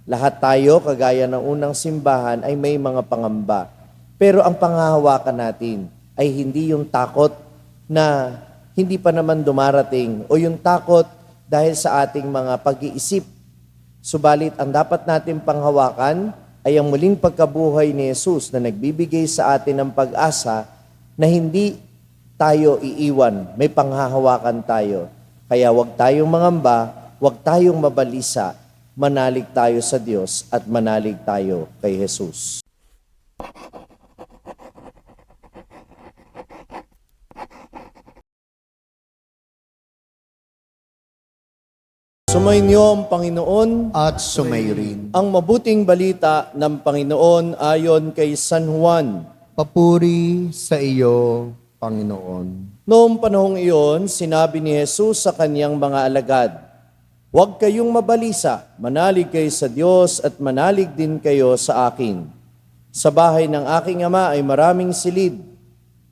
Lahat tayo, kagaya ng unang simbahan, ay may mga pangamba. Pero ang panghahawakan natin ay hindi yung takot na hindi pa naman dumarating o yung takot dahil sa ating mga pag-iisip. Subalit, ang dapat natin panghawakan ay ang muling pagkabuhay ni Jesus na nagbibigay sa atin ng pag-asa na hindi tayo iiwan, may panghahawakan tayo. Kaya huwag tayong mangamba, huwag tayong mabalisa, manalig tayo sa Diyos at manalig tayo kay Jesus. Sumainyo ang Panginoon at sumairin. ang mabuting balita ng Panginoon ayon kay San Juan. Papuri sa iyo, Panginoon. Noong panahong iyon, sinabi ni Jesus sa kanyang mga alagad, "Huwag kayong mabalisa, manalig kayo sa Diyos at manalig din kayo sa akin. Sa bahay ng aking ama ay maraming silid.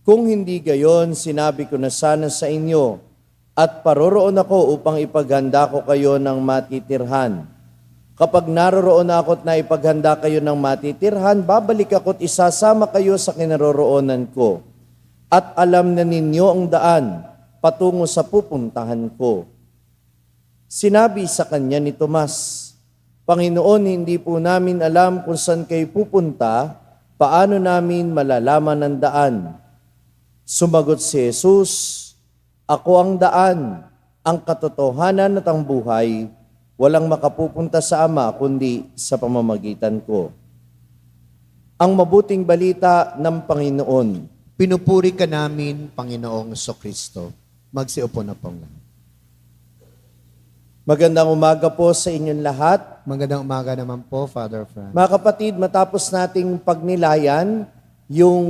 Kung hindi gayon, sinabi ko na sana sa inyo, at paroroon ako upang ipaghanda ko kayo ng matitirhan. Kapag naroroon ako at naipaghanda kayo ng matitirhan, babalik ako at isasama kayo sa kinaroroonan ko. At alam na ninyo ang daan patungo sa pupuntahan ko." Sinabi sa kanya ni Tomas, "Panginoon, hindi po namin alam kung saan kayo pupunta, paano namin malalaman ang daan?" Sumagot si Jesus, "Ako ang daan, ang katotohanan at ang buhay. Walang makapupunta sa Ama kundi sa pamamagitan ko." Ang mabuting balita ng Panginoon. Pinupuri ka namin, Panginoong Kristo. Magsiupo na po nga. Magandang umaga po sa inyong lahat. Magandang umaga naman po, Father Frank. Mga kapatid, matapos nating pagnilayan yung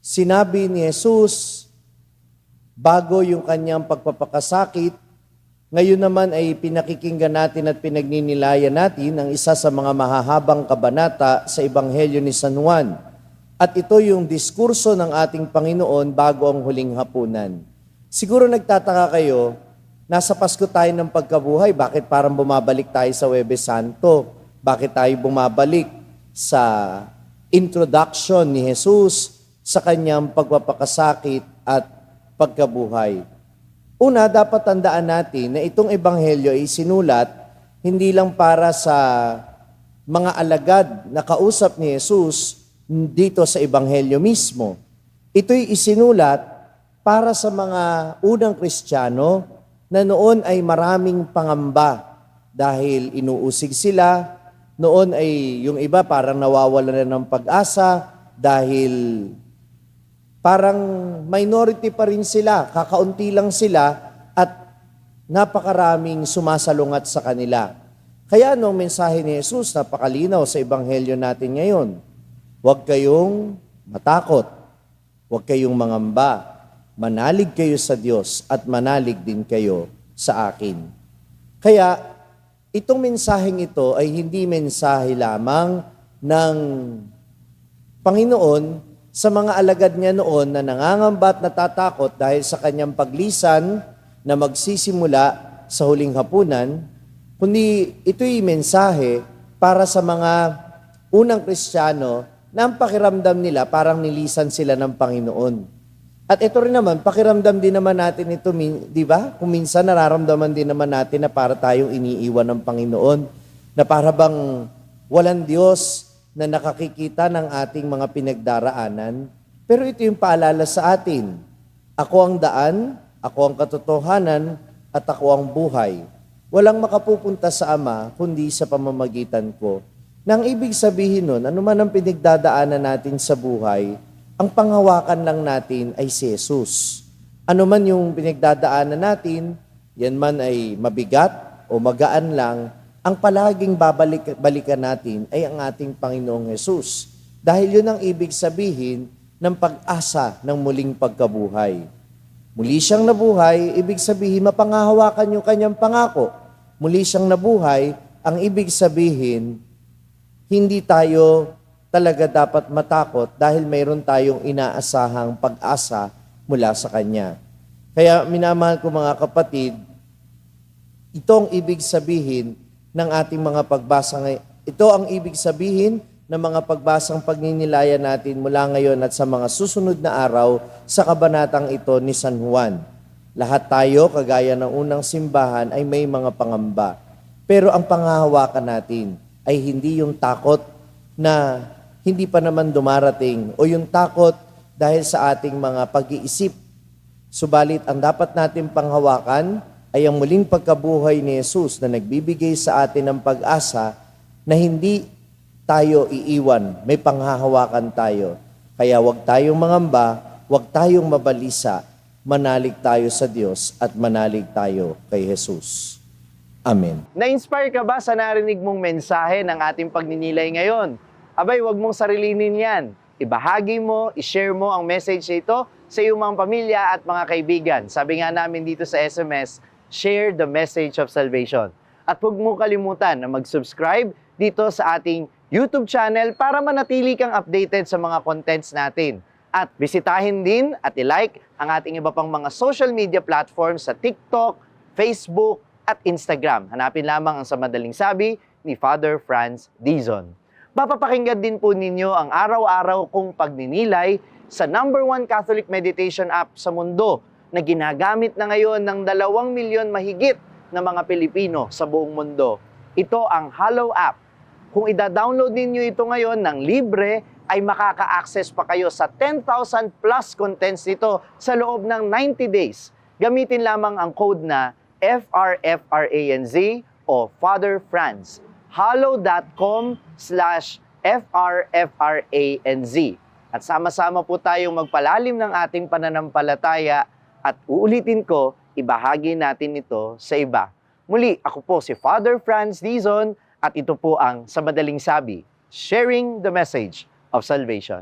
sinabi ni Jesus bago yung kanyang pagpapakasakit, ngayon naman ay pinakikinggan natin at pinagninilayan natin ang isa sa mga mahahabang kabanata sa Ebanghelyo ni San Juan. At ito yung diskurso ng ating Panginoon bago ang huling hapunan. Siguro nagtataka kayo, nasa Pasko tayo ng pagkabuhay, bakit parang bumabalik tayo sa Huwebes Santo? Bakit tayo bumabalik sa introduction ni Jesus sa kanyang pagpapakasakit at pagkabuhay? Una, dapat tandaan natin na itong ebanghelyo ay sinulat hindi lang para sa mga alagad na kausap ni Jesus dito sa ebanghelyo mismo. Ito'y isinulat para sa mga unang Kristiyano na noon ay maraming pangamba dahil inuusig sila. Noon ay yung iba parang nawawala na ng pag-asa dahil parang minority pa rin sila, kakaunti lang sila at napakaraming sumasalungat sa kanila. Kaya nung mensahe ni Jesus, napakalinaw sa ebanghelyo natin ngayon. Huwag kayong matakot, huwag kayong mangamba, manalig kayo sa Diyos at manalig din kayo sa akin. Kaya itong mensaheng ito ay hindi mensahe lamang ng Panginoon sa mga alagad niya noon na nangangamba at natatakot dahil sa kanyang paglisan na magsisimula sa huling hapunan, kundi ito'y mensahe para sa mga unang Kristiyano na ang pakiramdam nila parang nilisan sila ng Panginoon. At ito rin naman, pakiramdam din naman natin ito, di ba? Kung minsan nararamdaman din naman natin na para tayong iniiwan ng Panginoon, na para bang walang Diyos na nakakikita ng ating mga pinagdaraanan. Pero ito yung paalala sa atin. Ako ang daan, ako ang katotohanan, at ako ang buhay. Walang makapupunta sa Ama kundi sa pamamagitan ko. Nang ibig sabihin nun, ano man ang pinagdadaanan natin sa buhay, ang panghawakan lang natin ay si Jesus. Ano man yung pinagdadaanan natin, yan man ay mabigat o magaan lang, ang palaging balikan natin ay ang ating Panginoong Jesus. Dahil yun ang ibig sabihin ng pag-asa ng muling pagkabuhay. Muli siyang nabuhay, ibig sabihin mapanghahawakan yung kanyang pangako. Muli siyang nabuhay, ang ibig sabihin, hindi tayo talaga dapat matakot dahil mayroon tayong inaasahang pag-asa mula sa Kanya. Kaya minamahal ko mga kapatid, itong ibig sabihin ng ating mga pagbasa ngayon. Ito ang ibig sabihin ng mga pagbasang pagninilaya natin mula ngayon at sa mga susunod na araw sa kabanatang ito ni San Juan. Lahat tayo, kagaya ng unang simbahan, ay may mga pangamba. Pero ang panghahawakan natin ay hindi yung takot na hindi pa naman dumarating o yung takot dahil sa ating mga pag-iisip. Subalit ang dapat natin panghawakan ay ang muling pagkabuhay ni Jesus na nagbibigay sa atin ng pag-asa na hindi tayo iiwan, may panghahawakan tayo. Kaya huwag tayong mangamba, huwag tayong mabalisa, manalig tayo sa Diyos at manalig tayo kay Jesus. Amen. Na-inspire ka ba sa narinig mong mensahe ng ating pagninilay ngayon? Abay, huwag mong sarilinin yan. Ibahagi mo, ishare mo ang message nito sa iyong mga pamilya at mga kaibigan. Sabi nga namin dito sa SMS, share the message of salvation. At huwag mo kalimutan na mag-subscribe dito sa ating YouTube channel para manatili kang updated sa mga contents natin. At bisitahin din at i-like ang ating iba pang mga social media platforms sa TikTok, Facebook, at Instagram. Hanapin lamang ang Sa Madaling Sabi ni Father Franz Dizon. Mapapakinggan din po ninyo ang araw-araw kong pagninilay sa #1 Catholic meditation app sa mundo na ginagamit na ngayon ng 2 milyon mahigit na mga Pilipino sa buong mundo. Ito ang Hallow app. Kung ida-download ninyo ito ngayon ng libre, ay makaka-access pa kayo sa 10,000 plus contents nito sa loob ng 90 days. Gamitin lamang ang code na FRFRANZ o Father Franz. hallow.com/FRFRANZ. At sama-sama po tayong magpalalim ng ating pananampalataya at uulitin ko, ibahagi natin ito sa iba. Muli, ako po si Father Franz Dizon at ito po ang Sa Madaling Sabi, sharing the message of salvation.